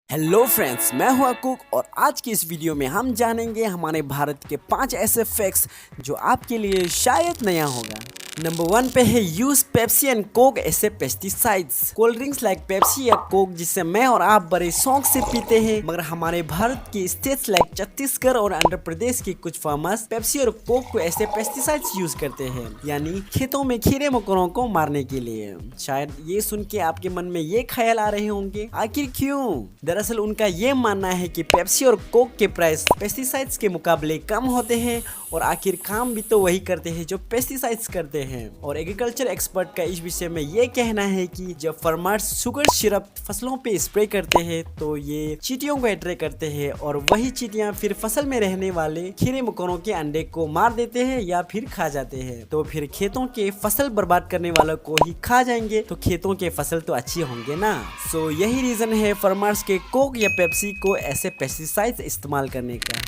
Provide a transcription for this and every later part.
Hello friends, मैं हूं अकूक और आज की इस वीडियो में हम जानेंगे हमारे भारत के 5 ऐसे फैक्ट्स जो आपके लिए शायद नया होगा। नंबर 1 पे है use Pepsi and Coke essay pesticides. Cold drinks like Pepsi या कोक जिसे मैं और आप बड़े शौक से पीते हैं, मगर हमारे भारत की स्टेट्स लाइक छत्तीसगढ़ और आंध्र प्रदेश की कुछ फार्मर्स पेप्सी और कोक को ऐसे पेस्टिसाइड्स यूज करते हैं, यानी खेतों में कीड़े मकोड़ों को मारने के लिए। शायद ये सुन के आपके मन में ये ख्याल आ रहे होंगे, आखिर क्यों? दरअसल उनका ये मानना है कि पेप्सी और कोक के प्राइस पेस्टिसाइड्स के मुकाबले कम होते हैं और आखिर काम भी तो वही करते हैं जो पेस्टिसाइड्स करते हैं। और एग्रीकल्चर एक्सपर्ट का इस विषय में ये कहना है कि जब फार्मर्स शुगर सिरप फसलों पे स्प्रे करते हैं तो ये चींटियों को अट्रैक्ट करते हैं और वही चींटियां फिर फसल में रहने वाले कीड़े मकोड़ों के अंडे को मार देते हैं या फिर खा जाते हैं। तो फिर खेतों के फसल बर्बाद करने वालों को ही खा जाएंगे तो खेतों के फसल तो अच्छी होंगे ना। सो यही रीजन है फार्मर्स के कोक या पेप्सी को ऐसे पेस्टिसाइड्स इस्तेमाल करने का।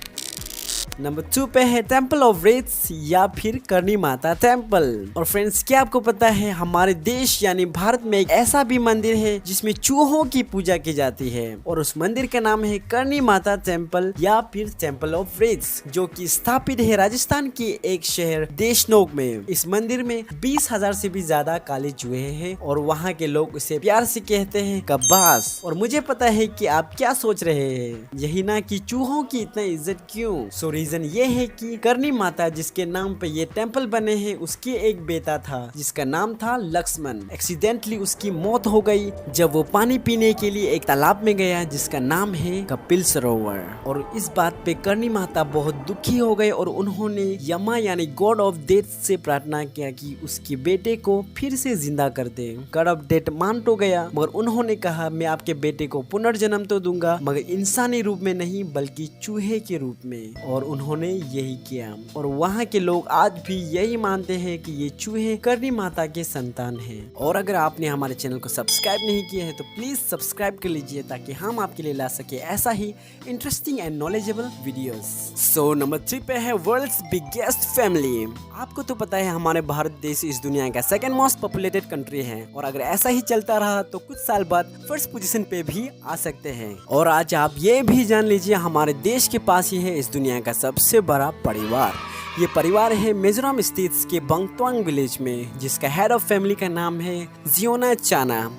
नंबर 2 पे है टेम्पल ऑफ रेट्स या फिर करनी माता टेम्पल। और फ्रेंड्स, क्या आपको पता है हमारे देश यानी भारत में एक ऐसा भी मंदिर है जिसमें चूहों की पूजा की जाती है और उस मंदिर का नाम है करनी माता टेम्पल या फिर टेम्पल ऑफ रेट्स, जो कि स्थापित है राजस्थान के एक शहर देशनोक में। इस मंदिर में 20,000 से भी ज्यादा काले चूहे हैं और वहाँ के लोग उसे प्यार से कहते हैं कब्बास। और मुझे पता है कि आप क्या सोच रहे हैं, यही ना कि चूहों की इतना इज्जत क्यों? सो रीजन ये है कि करनी माता जिसके नाम पे ये टेम्पल बने हैं, उसके एक बेटा था जिसका नाम था लक्ष्मण। एक्सीडेंटली उसकी मौत हो गई जब वो पानी पीने के लिए एक तालाब में गया जिसका नाम है कपिल सरोवर। और इस बात पे करनी माता बहुत दुखी हो गए और उन्होंने यमा यानी गॉड ऑफ डेथ से प्रार्थना किया कि उसके बेटे को फिर से जिंदा कर दे। गॉड ऑफ डेथ मान तो गया, मगर उन्होंने कहा मैं आपके बेटे को पुनर्जन्म तो दूंगा, मगर इंसानी रूप में नहीं बल्कि चूहे के रूप में। और उन्होंने यही किया और वहाँ के लोग आज भी यही मानते हैं कि ये चूहे करनी माता के संतान हैं। और अगर आपने हमारे चैनल को सब्सक्राइब नहीं किया है तो प्लीज सब्सक्राइब कर लीजिए ताकि हम आपके लिए ला सके ऐसा ही interesting and knowledgeable videos. So number 3 पे है वर्ल्ड्स बिगेस्ट फैमिली। आपको तो पता है हमारे भारत देश इस दुनिया का सेकंड मोस्ट पॉपुलेटेड कंट्री है और अगर ऐसा ही चलता रहा तो कुछ साल बाद फर्स्ट पोजीशन पे भी आ सकते हैं। और आज आप ये भी जान लीजिए हमारे देश के पास ही है इस दुनिया का सबसे बड़ा परिवार। ये परिवार है मिजोरम स्टेट के बंगतवांग विलेज में, जिसका हेड ऑफ फैमिली का नाम है जियोना चाना।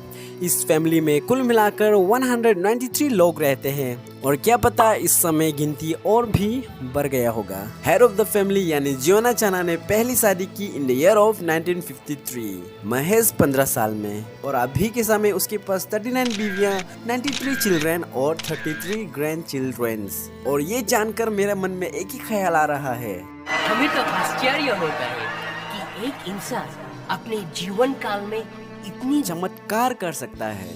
इस फैमिली में कुल मिलाकर 193 लोग रहते हैं और क्या पता इस समय गिनती और भी बढ़ गया होगा। हेड ऑफ द फैमिली यानी जियोना चाना ने पहली शादी की इन द ईयर ऑफ 1953 महज 15 साल में और अभी के समय उसके पास 39 बीवियां, 93 चिल्ड्रन और 33 ग्रैंड चिल्ड्रन। और ये जानकर मेरे मन में एक ही ख्याल आ रहा है, हमें तो आश्चर्य होता है कि एक इंसान अपने जीवन काल में इतनी चमत्कार कर सकता है।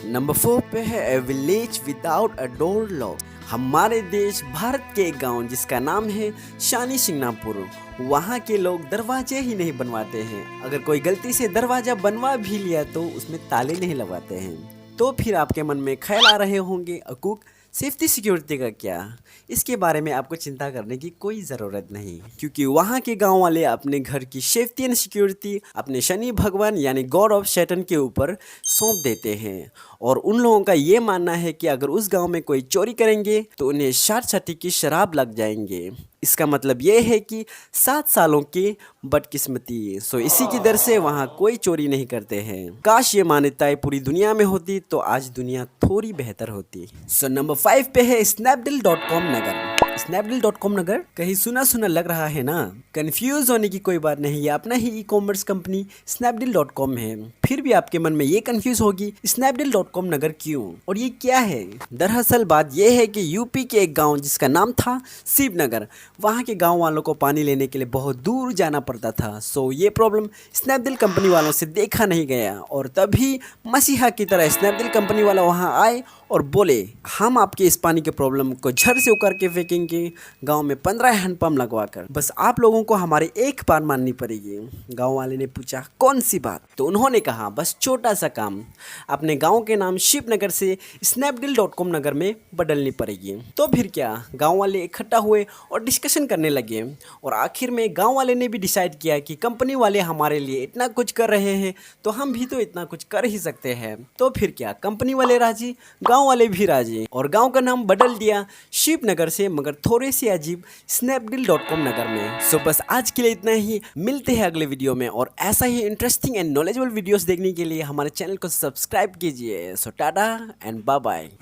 नंबर 4 पे है ए village without a door lock. हमारे देश भारत के एक गांव जिसका नाम है शानी सिंगनापुर, वहाँ के लोग दरवाजे ही नहीं बनवाते हैं। अगर कोई गलती से दरवाजा बनवा भी लिया तो उसमें ताले नहीं लगाते हैं। तो फिर आपके मन में ख्याल आ रहे होंगे अकूक सेफ्टी सिक्योरिटी का क्या? इसके बारे में आपको चिंता करने की कोई ज़रूरत नहीं, क्योंकि वहाँ के गांव वाले अपने घर की सेफ्टी एंड सिक्योरिटी अपने शनि भगवान यानी गॉड ऑफ सैटर्न के ऊपर सौंप देते हैं। और उन लोगों का ये मानना है कि अगर उस गांव में कोई चोरी करेंगे तो उन्हें 60 की शराब लग जाएंगे। इसका मतलब ये है कि 7 सालों की बदकिस्मती। सो इसी की दर से वहाँ कोई चोरी नहीं करते हैं। काश ये मान्यताएं पूरी दुनिया में होती तो आज दुनिया थोड़ी बेहतर होती। सो नंबर 5 पे है snapdeal.com नगर। snapdeal.com नगर कहीं सुना सुना लग रहा है ना? कंफ्यूज होने की कोई बात नहीं, ये अपना ही ई-कॉमर्स कंपनी snapdeal.com है। फिर भी आपके मन में ये कंफ्यूज होगी snapdeal.com नगर क्यों और ये क्या है? दरअसल बात ये है कि यूपी के एक गांव जिसका नाम था शिवनगर, वहाँ के गांव वालों को पानी लेने के लिए बहुत दूर जाना पड़ता था। सो ये प्रॉब्लम स्नैपडील कंपनी वालों से देखा नहीं गया और तभी मसीहा की तरह स्नैपडील कंपनी वाला वहाँ आए और बोले हम आपके इस पानी के प्रॉब्लम को झट से उकर के फेंकेंगे गांव में 15 हैंडपम्प लगवाकर, बस आप लोगों को हमारी एक बात माननी पड़ेगी। गांव वाले ने पूछा कौन सी बात? तो उन्होंने कहा बस छोटा सा काम, अपने गांव के नाम शिवनगर से snapdeal.com नगर में बदलनी पड़ेगी। तो फिर क्या, गांव वाले इकट्ठा हुए और डिस्कशन करने लगे और आखिर में गांव वाले ने भी डिसाइड किया कि कंपनी वाले हमारे लिए इतना कुछ कर रहे हैं तो हम भी तो इतना कुछ कर ही सकते हैं। तो फिर क्या, कंपनी वाले राजी, गांव गांव वाले भी राजी और गांव का नाम बदल दिया शिवनगर से, मगर थोड़े से अजीब snapdeal.com नगर में। सो बस आज के लिए इतना ही, मिलते हैं अगले वीडियो में और ऐसा ही इंटरेस्टिंग एंड नॉलेजेबल वीडियोस देखने के लिए हमारे चैनल को सब्सक्राइब कीजिए। सो टाटा एंड बाय बाय।